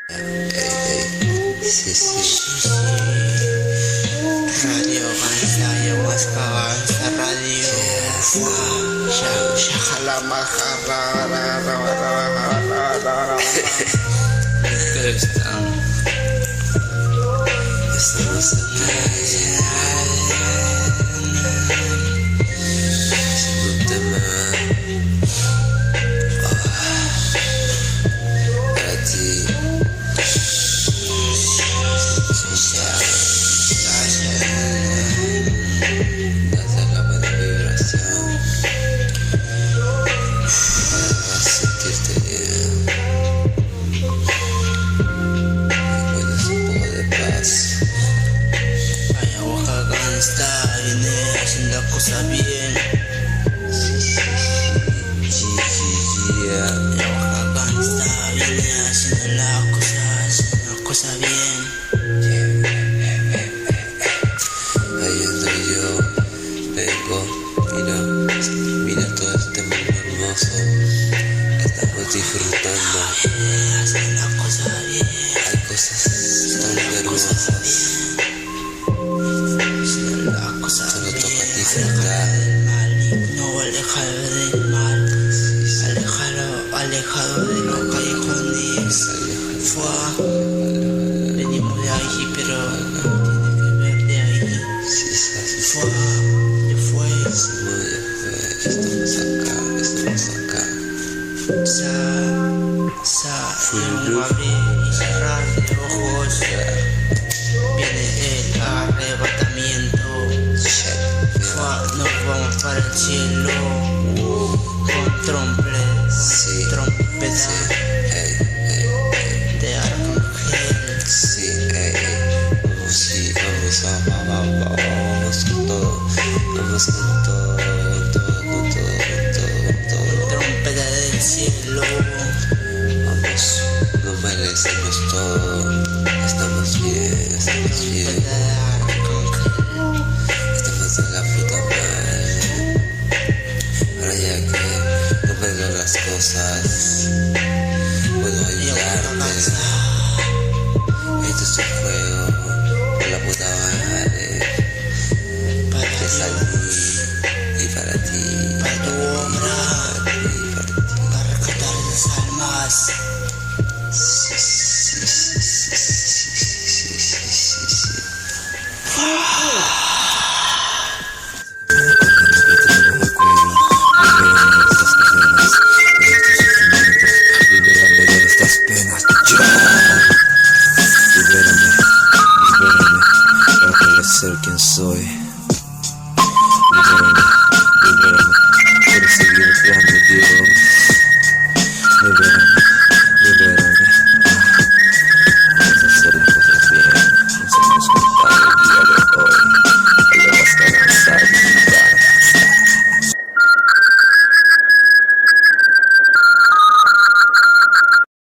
Sí, sí. Radio Kansaya Waskawansa Radio Estamos haciendo un tema para ti. Date la buena vibración para sentirte bien. Encuentras un poco de paz. Ayahuasca Gangsta viene haciendo las cosas bien. Ayahuasca Gangsta viene haciendo las cosas bien. Ahí ando yo, vengo, mira todo este mundo hermoso. Estamos disfrutando. Haciendo las cosas bien. Hay cosas tan hermosas. Solo toca disfrutar. No alejado del mal, alejado de los callejones. Venimos de ahí, pero no tiene que ver de ahí. Ya fue. Estamos acá. Un abrir y cerrar de ojos. Viene el arrebatamiento. Nos vamos para el cielo con trompetas de arcángel. Vamos con todo. Trompeta del cielo. Vamos, nos merecemos todo. Estamos bien. Estamos en la puta madre. Ahora ya que no me dan las cosas, puedo ayudarte. Esto es un juego por la puta madre. Para salir y para ti. Para tu obra. Para rescatar las almas. Libérame de estas penas. Libérame para poder ser quien soy.